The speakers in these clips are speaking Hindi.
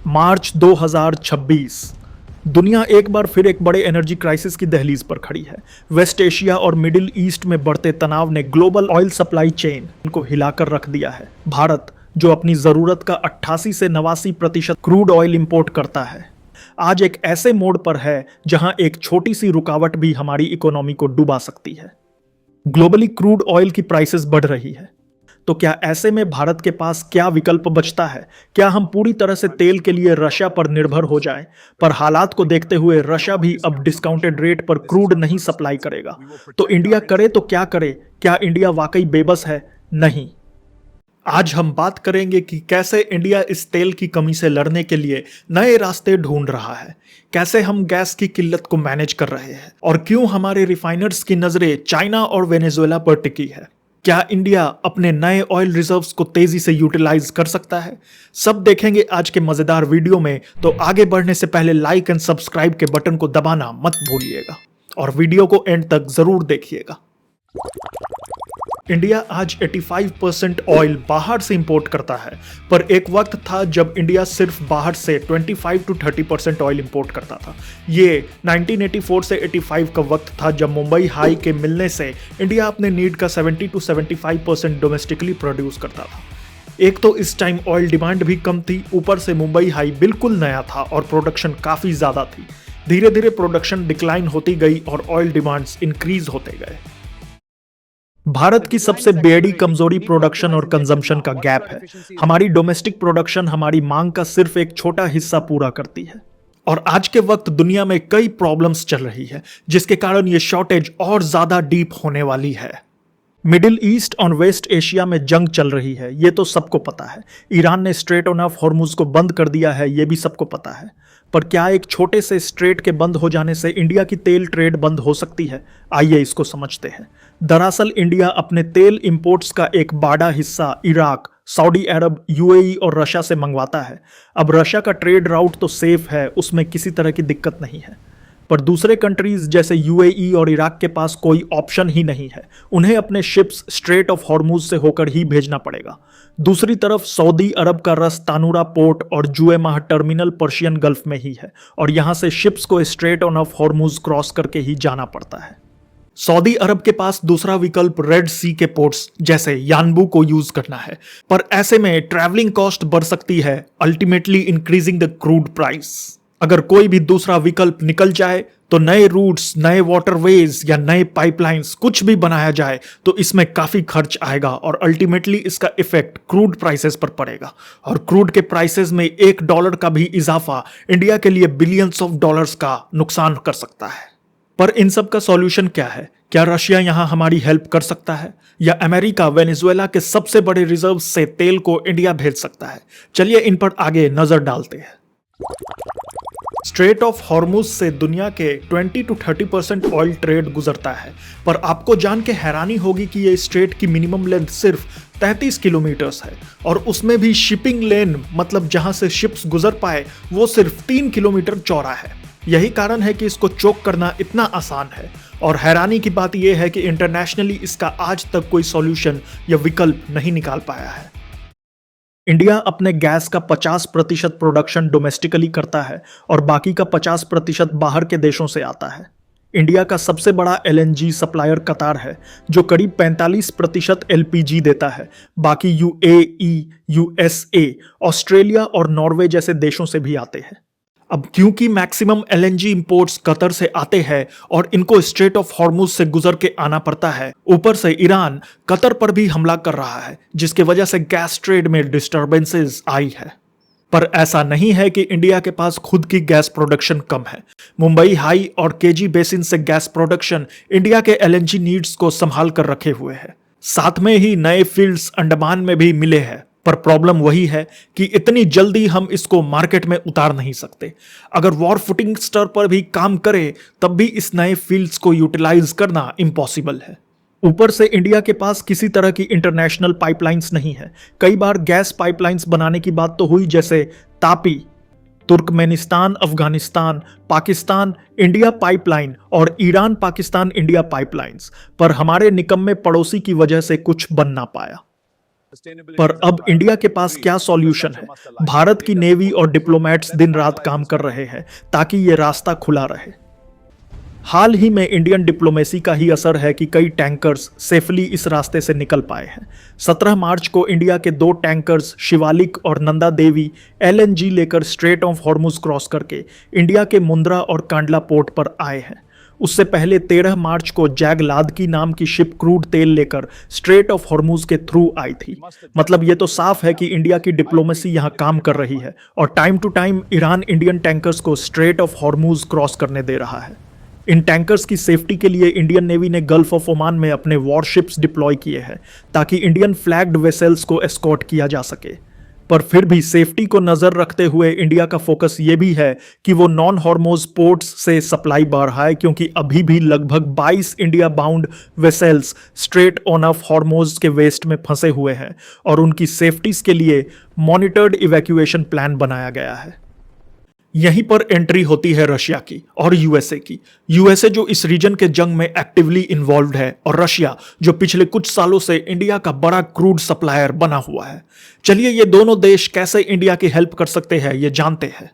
मार्च 2026 दुनिया एक बार फिर एक बड़े एनर्जी क्राइसिस की दहलीज पर खड़ी है। वेस्ट एशिया और मिडिल ईस्ट में बढ़ते तनाव ने ग्लोबल ऑयल सप्लाई चेन को हिलाकर रख दिया है। भारत, जो अपनी जरूरत का 88 से 89% क्रूड ऑयल इंपोर्ट करता है, आज एक ऐसे मोड़ पर है जहां एक छोटी सी रुकावट भी हमारी इकोनॉमी को डुबा सकती है। ग्लोबली क्रूड ऑयल की प्राइसेस बढ़ रही है, तो क्या ऐसे में भारत के पास क्या विकल्प बचता है? क्या हम पूरी तरह से तेल के लिए रशिया पर निर्भर हो जाएं? पर हालात को देखते हुए रशिया भी अब डिस्काउंटेड रेट पर क्रूड नहीं सप्लाई करेगा, तो इंडिया करे तो क्या करे? क्या इंडिया वाकई बेबस है? नहीं। आज हम बात करेंगे कि कैसे इंडिया इस तेल की कमी से लड़ने के लिए नए रास्ते ढूंढ रहा है, कैसे हम गैस की किल्लत को मैनेज कर रहे हैं और क्यों हमारे रिफाइनर्स की नजरें चाइना और वेनेजुएला पर टिकी है। क्या इंडिया अपने नए ऑयल रिजर्व्स को तेजी से यूटिलाइज कर सकता है? सब देखेंगे आज के मजेदार वीडियो में, तो आगे बढ़ने से पहले लाइक एंड सब्सक्राइब के बटन को दबाना मत भूलिएगा और वीडियो को एंड तक जरूर देखिएगा। इंडिया आज 85% ऑयल बाहर से इंपोर्ट करता है, पर एक वक्त था जब इंडिया सिर्फ बाहर से 25 to 30% ऑयल इंपोर्ट करता था। ये 1984 से 85 का वक्त था जब मुंबई हाई के मिलने से इंडिया अपने नीड का 70 to 75% डोमेस्टिकली प्रोड्यूस करता था। एक तो इस टाइम ऑयल डिमांड भी कम थी, ऊपर से मुंबई हाई बिल्कुल नया था और प्रोडक्शन काफ़ी ज़्यादा थी। धीरे धीरे प्रोडक्शन डिक्लाइन होती गई और ऑयल डिमांड्स इंक्रीज होते गए। भारत की सबसे बेड़ी कमजोरी प्रोडक्शन और कंजम्पशन का गैप है। हमारी डोमेस्टिक प्रोडक्शन हमारी मांग का सिर्फ एक छोटा हिस्सा पूरा करती है और आज के वक्त दुनिया में कई प्रॉब्लम्स चल रही है, जिसके कारण ये शॉर्टेज और ज्यादा डीप होने वाली है। मिडिल ईस्ट और वेस्ट एशिया में जंग चल रही है, ये तो सबको पता है। ईरान ने स्ट्रेट ऑफ हॉर्मुज को बंद कर दिया है, ये भी सबको पता है। पर क्या एक छोटे से स्ट्रेट के बंद हो जाने से इंडिया की तेल ट्रेड बंद हो सकती है? आइए इसको समझते हैं। दरअसल इंडिया अपने तेल इंपोर्ट्स का एक बड़ा हिस्सा इराक, सऊदी अरब, यूएई और रशिया से मंगवाता है। अब रशिया का ट्रेड राउट तो सेफ है, उसमें किसी तरह की दिक्कत नहीं है, पर दूसरे कंट्रीज जैसे यूएई और इराक के पास कोई ऑप्शन ही नहीं है। उन्हें अपने शिप्स स्ट्रेट ऑफ हॉर्मुज से होकर ही भेजना पड़ेगा। दूसरी तरफ सऊदी अरब का रस तानूरा पोर्ट और जुएमाह टर्मिनल पर्शियन गल्फ में ही है और यहां से शिप्स को स्ट्रेट ऑफ हॉर्मुज क्रॉस करके ही जाना पड़ता है। सऊदी अरब के पास दूसरा विकल्प रेड सी के पोर्ट्स जैसे यानबू को यूज करना है, पर ऐसे में ट्रैवलिंग कॉस्ट बढ़ सकती है, ultimately increasing the crude price. अगर कोई भी दूसरा विकल्प निकल जाए तो नए रूट्स, नए वाटरवेज या नए पाइपलाइंस कुछ भी बनाया जाए तो इसमें काफी खर्च आएगा और अल्टीमेटली इसका इफेक्ट क्रूड प्राइसेस पर पड़ेगा और क्रूड के प्राइसेस में $1 का भी इजाफा इंडिया के लिए बिलियंस ऑफ डॉलर्स का नुकसान कर सकता है। पर इन सब का सॉल्यूशन क्या है? क्या रशिया यहां हमारी हेल्प कर सकता है या अमेरिका वेनेजुएला के सबसे बड़े रिजर्व से तेल को इंडिया भेज सकता है? चलिए इन पर आगे नजर डालते हैं। स्ट्रेट ऑफ हॉर्मुज से दुनिया के 20 to 30% ऑयल ट्रेड गुजरता है, पर आपको जान के हैरानी होगी कि ये स्ट्रेट की मिनिमम लेंथ सिर्फ 33 किलोमीटर्स है और उसमें भी शिपिंग लेन, मतलब जहां से शिप्स गुजर पाए, वो सिर्फ 3 किलोमीटर चौड़ा है। यही कारण है कि इसको चोक करना इतना आसान है और हैरानी की बात यह है कि इंटरनेशनली इसका आज तक कोई सॉल्यूशन या विकल्प नहीं निकाल पाया है। इंडिया अपने गैस का 50% प्रोडक्शन डोमेस्टिकली करता है और बाकी का 50% बाहर के देशों से आता है। इंडिया का सबसे बड़ा एलएनजी सप्लायर कतार है, जो करीब 45% एलपीजी देता है। बाकी यूएई, यूएसए, ऑस्ट्रेलिया और नॉर्वे जैसे देशों से भी आते हैं। अब क्योंकि मैक्सिमम एलएनजी इंपोर्ट्स कतर से आते हैं और इनको स्ट्रेट ऑफ हॉर्मुज से गुजर के आना पड़ता है, ऊपर से ईरान कतर पर भी हमला कर रहा है, जिसकी वजह से गैस ट्रेड में डिस्टर्बेंसेस आई है। पर ऐसा नहीं है कि इंडिया के पास खुद की गैस प्रोडक्शन कम है। मुंबई हाई और केजी बेसिन से गैस प्रोडक्शन इंडिया के एलएनजी नीड्स को संभाल कर रखे हुए है। साथ में ही नए फील्ड्स अंडमान में भी मिले हैं, पर प्रॉब्लम वही है कि इतनी जल्दी हम इसको मार्केट में उतार नहीं सकते। अगर वॉर फुटिंग स्तर पर भी काम करे तब भी इस नए फील्ड्स को यूटिलाइज करना इम्पॉसिबल है। ऊपर से इंडिया के पास किसी तरह की इंटरनेशनल पाइपलाइंस नहीं है। कई बार गैस पाइपलाइंस बनाने की बात तो हुई, जैसे Tapi, Turkmenistan, Afghanistan, Pakistan India pipeline और ईरान पाकिस्तान इंडिया पाइपलाइंस, पर हमारे निकम्मे पड़ोसी की वजह से कुछ बन ना पाया। पर अब इंडिया के पास क्या सॉल्यूशन है? भारत की नेवी और डिप्लोमेट्स दिन रात काम कर रहे हैं ताकि ये रास्ता खुला रहे। हाल ही में इंडियन डिप्लोमेसी का ही असर है कि कई टैंकर्स सेफली इस रास्ते से निकल पाए हैं। 17 मार्च को इंडिया के 2 टैंकर्स शिवालिक और नंदा देवी एलएनजी लेकर स्ट्रेट ऑफ हॉर्मुज क्रॉस करके इंडिया के मुंद्रा और कांडला पोर्ट पर आए हैं। उससे पहले 13 मार्च को जैग लादकी नाम की शिप क्रूड तेल लेकर स्ट्रेट ऑफ हॉर्मुज के थ्रू आई थी। मतलब ये तो साफ है कि इंडिया की डिप्लोमेसी यहां काम कर रही है और time to time Iran Indian tankers को स्ट्रेट ऑफ हॉर्मुज क्रॉस करने दे रहा है। इन टैंकर्स की सेफ्टी के लिए इंडियन नेवी ने गल्फ ऑफ ओमान में अपने वॉरशिप्स डिप्लॉय किए हैं ताकि इंडियन फ्लैग्ड वेसल्स को एस्कॉर्ट किया जा सके। पर फिर भी सेफ्टी को नजर रखते हुए इंडिया का फोकस ये भी है कि वो नॉन हॉर्मोज पोर्ट्स से सप्लाई बढ़ाए, क्योंकि अभी भी लगभग 22 India bound vessels straight on of Hormuz के वेस्ट में फंसे हुए हैं और उनकी सेफ्टीज के लिए मॉनिटर्ड इवैक्यूएशन प्लान बनाया गया है। यहीं पर एंट्री होती है रशिया की और यूएसए की। यूएसए जो इस रीजन के जंग में एक्टिवली इन्वॉल्व्ड है और रशिया जो पिछले कुछ सालों से इंडिया का बड़ा क्रूड सप्लायर बना हुआ है। चलिए ये दोनों देश कैसे इंडिया की हेल्प कर सकते हैं ये जानते हैं।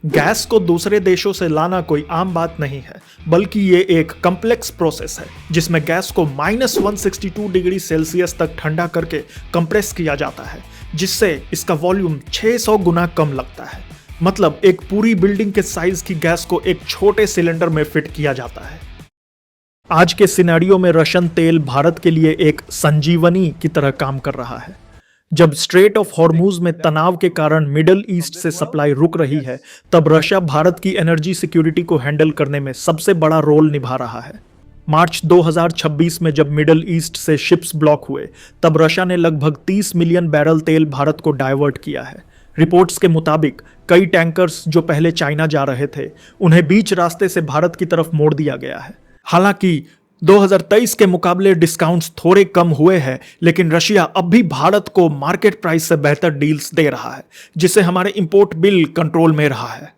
गैस को दूसरे देशों से लाना कोई आम बात नहीं है, बल्कि ये एक कॉम्प्लेक्स प्रोसेस है जिसमें गैस को -162 डिग्री सेल्सियस तक ठंडा करके कंप्रेस किया जाता है, जिससे इसका वॉल्यूम 600 गुना कम लगता है। मतलब एक पूरी बिल्डिंग के साइज की गैस को एक छोटे सिलेंडर में फिट किया जाता है। आज के सिनेरियो में रशियन तेल भारत के लिए एक संजीवनी की तरह काम कर रहा है। जब स्ट्रेट ऑफ हॉर्मुज में तनाव के कारण मिडिल ईस्ट से सप्लाई रुक रही है, तब रशिया भारत की एनर्जी सिक्योरिटी को हैंडल करने में सबसे बड़ा रोल निभा रहा है। मार्च 2026 में जब मिडिल ईस्ट से शिप्स ब्लॉक हुए, तब रशिया ने लगभग 30 मिलियन बैरल तेल भारत को डाइवर्ट किया है। रिपोर्ट्स के मुताबिक कई टैंकर्स जो पहले चाइना जा रहे थे, उन्हें बीच रास्ते से भारत की तरफ मोड़ दिया गया है। हालांकि 2023 के मुकाबले डिस्काउंट्स थोड़े कम हुए हैं, लेकिन रशिया अब भी भारत को मार्केट प्राइस से बेहतर डील्स दे रहा है, जिससे हमारे इंपोर्ट बिल कंट्रोल में रहा है।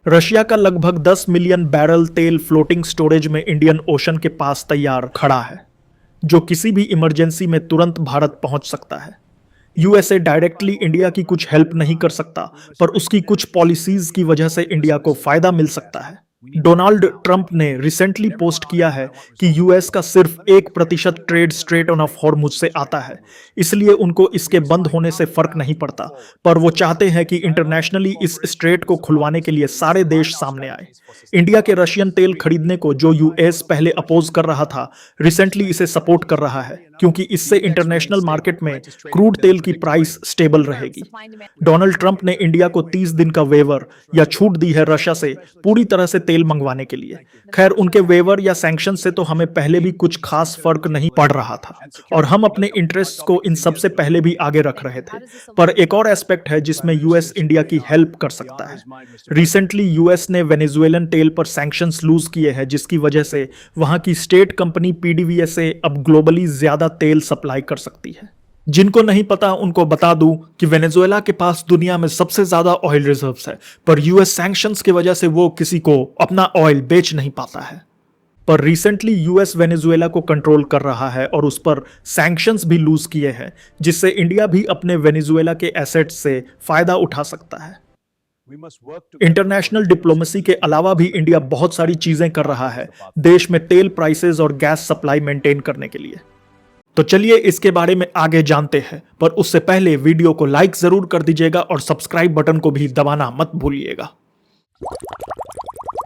रशिया का लगभग 10 मिलियन बैरल तेल फ्लोटिंग स्टोरेज में इंडियन ओशन के पास तैयार खड़ा है, जो किसी भी इमरजेंसी में तुरंत भारत पहुंच सकता है। यूएसए डायरेक्टली इंडिया की कुछ हेल्प नहीं कर सकता, पर उसकी कुछ पॉलिसीज की वजह से इंडिया को फायदा मिल सकता है। डोनाल्ड ट्रंप ने रिसेंटली पोस्ट किया है कि यूएस का सिर्फ 1% trade straight on off Hormuz से आता है, इसलिए उनको इसके बंद होने से फर्क नहीं पड़ता। पर वो चाहते हैं कि इंटरनेशनली इस स्ट्रेट को खुलवाने के लिए सारे देश सामने आए। इंडिया के रशियन तेल खरीदने को जो यूएस पहले अपोज कर रहा था, रिसेंटली इसे सपोर्ट कर रहा है, क्योंकि इससे इंटरनेशनल मार्केट में क्रूड तेल की प्राइस स्टेबल रहेगी। डोनाल्ड ट्रंप ने इंडिया को 30 दिन का वेवर या छूट दी है रशिया से पूरी तरह से तेल मंगवाने के लिए। खैर, उनके वेवर या सैंक्शन से तो हमें पहले भी कुछ खास फर्क नहीं पड़ रहा था और हम अपने इंटरेस्ट को इन सब से पहले भी आगे रख रहे थे। पर एक और एस्पेक्ट है जिसमें यूएस इंडिया की हेल्प कर सकता है। रिसेंटली यूएस ने वेनेजुएलन तेल पर सैंक्शंस लूज किए हैं, जिसकी वजह से वहां की स्टेट कंपनी पीडीवीएसए अब ग्लोबली ज्यादा तेल सप्लाई कर सकती है। जिनको नहीं पता उनको बता दूं कि वेनेजुएला के पास दुनिया में सबसे ज्यादा ऑयल रिजर्व्स है, पर यूएस सैंक्शंस की वजह से वो किसी को अपना ऑयल बेच नहीं पाता है। पर रिसेंटली यूएस वेनेजुएला को कंट्रोल कर रहा है और उस पर सैंक्शंस भी लूज किए हैं, जिससे इंडिया भी अपने वेनेजुएला के एसेट्स से फायदा उठा सकता है। इंटरनेशनल डिप्लोमेसी के अलावा भी इंडिया बहुत सारी चीजें कर रहा है देश में तेल प्राइसेस और गैस सप्लाई मेंटेन करने के लिए। तो चलिए इसके बारे में आगे जानते हैं, पर उससे पहले वीडियो को लाइक जरूर कर दीजिएगा और सब्सक्राइब बटन को भी दबाना मत भूलिएगा।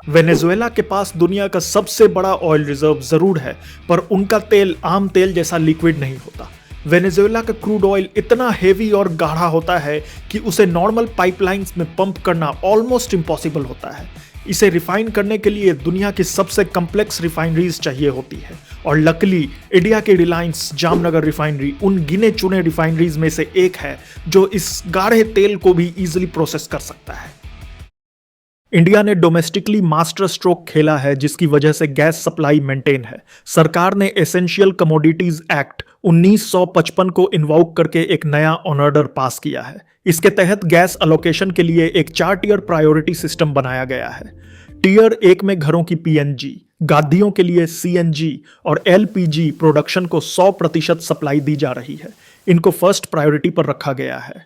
वेनेजुएला के पास दुनिया का सबसे बड़ा ऑयल रिजर्व जरूर है, पर उनका तेल आम तेल जैसा लिक्विड नहीं होता। वेनेजुएला का क्रूड ऑयल इतना हेवी और गाढ़ा होता है कि उसे नॉर्मल पाइपलाइंस में पंप करना ऑलमोस्ट इम्पॉसिबल होता है। इसे रिफाइन करने के लिए दुनिया की सबसे कॉम्प्लेक्स रिफाइनरीज चाहिए होती है, और लकीली इंडिया की रिलायंस जामनगर रिफाइनरी उन गिने चुने रिफाइनरीज में से एक है जो इस गाढ़े तेल को भी इजीली प्रोसेस कर सकता है। इंडिया ने डोमेस्टिकली मास्टर स्ट्रोक खेला है, जिसकी वजह से गैस सप्लाई मेंटेन है। सरकार ने एसेंशियल कमोडिटीज एक्ट 1955 को इन्वोक करके एक ऑन ऑर्डर पास किया है। इसके तहत गैस अलोकेशन के लिए एक 4 टियर प्रायोरिटी सिस्टम बनाया गया है। टियर 1 में घरों की पीएनजी, गाड़ियों के लिए सीएनजी और एलपीजी प्रोडक्शन को 100% सप्लाई दी जा रही है। इनको फर्स्ट प्रायोरिटी पर रखा गया है।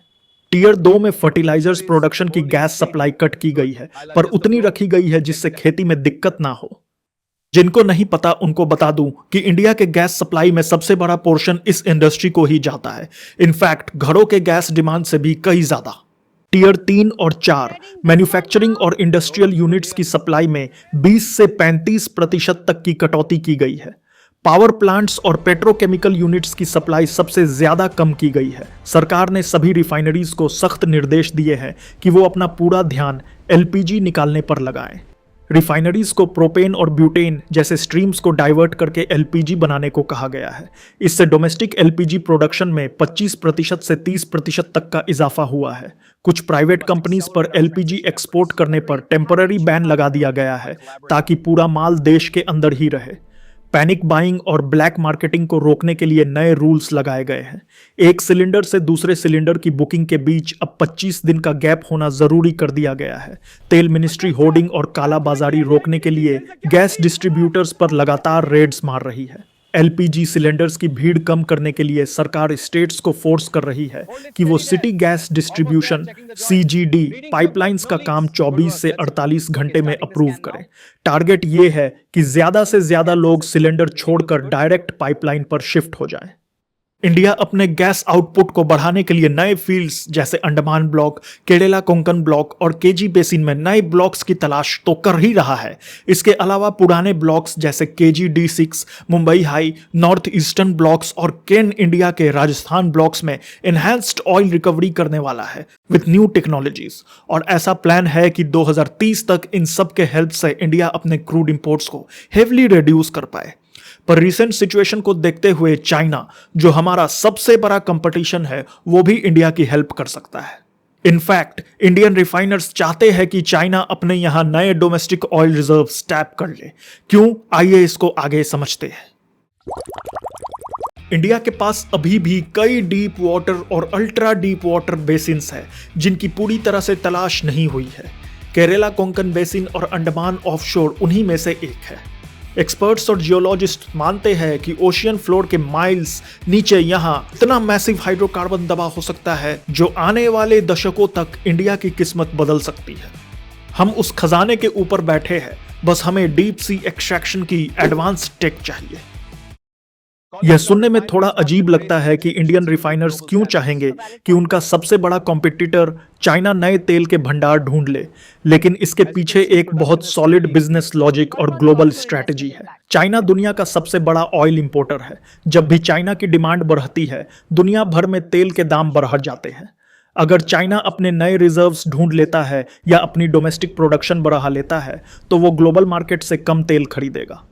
टीयर 2 में फर्टिलाइजर्स प्रोडक्शन की गैस सप्लाई कट की गई है, पर उतनी रखी गई है जिससे खेती में दिक्कत ना हो। जिनको नहीं पता उनको बता दूं कि इंडिया के गैस सप्लाई में सबसे बड़ा पोर्शन इस इंडस्ट्री को ही जाता है। इनफैक्ट घरों के गैस डिमांड से भी कई ज्यादा। टीयर 3 और 4 मैन्युफैक्चरिंग और इंडस्ट्रियल यूनिट्स की सप्लाई में 20 से 35% तक की कटौती की गई है। पावर प्लांट्स और पेट्रोकेमिकल यूनिट्स की सप्लाई सबसे ज्यादा कम की गई है। सरकार ने सभी रिफाइनरीज को सख्त निर्देश दिए हैं कि वो अपना पूरा ध्यान एलपीजी निकालने पर लगाएं। रिफाइनरीज को प्रोपेन और ब्यूटेन जैसे स्ट्रीम्स को डाइवर्ट करके एलपीजी बनाने को कहा गया है। इससे डोमेस्टिक एलपीजी प्रोडक्शन में 25% से 30% तक का इजाफा हुआ है। कुछ प्राइवेट कंपनीज पर एलपीजी एक्सपोर्ट करने पर टेम्पररी बैन लगा दिया गया है ताकि पूरा माल देश के अंदर ही रहे। पैनिक बाइंग और ब्लैक मार्केटिंग को रोकने के लिए नए रूल्स लगाए गए हैं। एक सिलेंडर से दूसरे सिलेंडर की बुकिंग के बीच अब 25 दिन का गैप होना जरूरी कर दिया गया है। तेल मिनिस्ट्री होर्डिंग और कालाबाजारी रोकने के लिए गैस डिस्ट्रीब्यूटर्स पर लगातार रेड्स मार रही है। एलपीजी सिलेंडर्स की भीड़ कम करने के लिए सरकार स्टेट्स को फोर्स कर रही है कि वो city gas distribution CGD pipelines का काम 24 से 48 घंटे में अप्रूव करें। टारगेट ये है कि ज्यादा से ज्यादा लोग सिलेंडर छोड़कर डायरेक्ट पाइपलाइन पर शिफ्ट हो जाएं। इंडिया अपने गैस आउटपुट को बढ़ाने के लिए नए फील्ड्स जैसे अंडमान ब्लॉक, केरला कोंकण ब्लॉक और केजी बेसिन में नए ब्लॉक्स की तलाश तो कर ही रहा है। इसके अलावा पुराने ब्लॉक्स जैसे KG D6, Mumbai high, north eastern blocks और केन इंडिया के राजस्थान ब्लॉक्स में एनहांस्ड ऑयल रिकवरी करने वाला है विथ न्यू टेक्नोलॉजीज। और ऐसा प्लान है कि 2030 तक इन सब के हेल्प से इंडिया अपने क्रूड इंपोर्ट्स को हेवली रिड्यूस कर पाए। पर रिसेंट सिचुएशन को देखते हुए चाइना, जो हमारा सबसे बड़ा कंपटीशन है, वो भी इंडिया की हेल्प कर सकता है। इनफैक्ट इंडियन रिफाइनर्स चाहते हैं कि चाइना अपने यहां नए डोमेस्टिक ऑयल रिजर्व्स टैप कर ले। क्यों, आइए इसको आगे समझते हैं। इंडिया के पास अभी भी कई डीप वाटर और अल्ट्रा डीप वाटर बेसिन्स हैं जिनकी पूरी तरह से तलाश नहीं हुई है। केरला कोंकण बेसिन और अंडमान ऑफशोर उन्हीं में से एक है। एक्सपर्ट्स और जियोलॉजिस्ट मानते हैं कि ओशियन फ्लोर के माइल्स नीचे यहां इतना मैसिव हाइड्रोकार्बन दबा हो सकता है जो आने वाले दशकों तक इंडिया की किस्मत बदल सकती है। हम उस खजाने के ऊपर बैठे हैं, बस हमें डीप सी एक्सट्रैक्शन की एडवांस टेक चाहिए। यह सुनने में थोड़ा अजीब लगता है कि इंडियन रिफाइनर्स क्यों चाहेंगे कि उनका सबसे बड़ा कॉम्पिटिटर चाइना नए तेल के भंडार ढूंढ ले, लेकिन इसके पीछे एक बहुत सॉलिड बिजनेस लॉजिक और ग्लोबल स्ट्रैटेजी है। चाइना दुनिया का सबसे बड़ा ऑयल इंपोर्टर है। जब भी चाइना की डिमांड बढ़ती है, दुनिया भर में तेल के दाम बढ़ जाते हैं। अगर चाइना अपने नए रिजर्व्स ढूंढ लेता है या अपनी डोमेस्टिक प्रोडक्शन बढ़ा लेता है, तो वो ग्लोबल मार्केट से कम तेल खरीदेगा।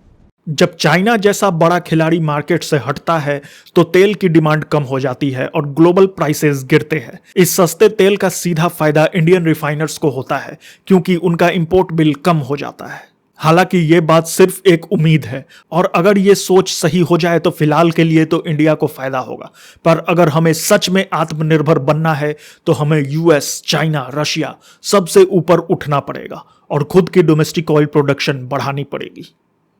जब चाइना जैसा बड़ा खिलाड़ी मार्केट से हटता है तो तेल की डिमांड कम हो जाती है और ग्लोबल प्राइसेस गिरते हैं। इस सस्ते तेल का सीधा फायदा इंडियन रिफाइनर्स को होता है क्योंकि उनका इंपोर्ट बिल कम हो जाता है। हालांकि ये बात सिर्फ एक उम्मीद है और अगर ये सोच सही हो जाए तो फिलहाल के लिए तो इंडिया को फायदा होगा। पर अगर हमें सच में आत्मनिर्भर बनना है तो हमें यूएस, चाइना, रशिया सबसे ऊपर उठना पड़ेगा और खुद की डोमेस्टिक ऑयल प्रोडक्शन बढ़ानी पड़ेगी।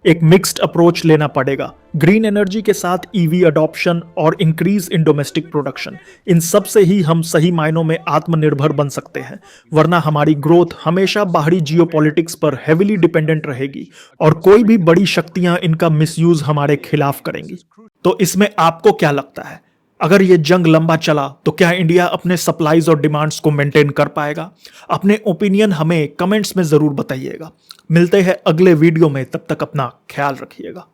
एक मिक्स्ड अप्रोच लेना पड़ेगा। ग्रीन एनर्जी के साथ ईवी अडॉप्शन और इंक्रीज इन डोमेस्टिक प्रोडक्शन, इन सब से ही हम सही मायनों में आत्मनिर्भर बन सकते हैं। वरना हमारी ग्रोथ हमेशा बाहरी जियोपॉलिटिक्स पर हेविली डिपेंडेंट रहेगी और कोई भी बड़ी शक्तियां इनका मिसयूज हमारे खिलाफ करेंगी। तो इसमें आपको क्या लगता है? अगर ये जंग लंबा चला तो क्या इंडिया अपने सप्लाईज और डिमांड्स को मेंटेन कर पाएगा? अपने ओपिनियन हमें कमेंट्स में जरूर बताइएगा। मिलते हैं अगले वीडियो में, तब तक अपना ख्याल रखिएगा।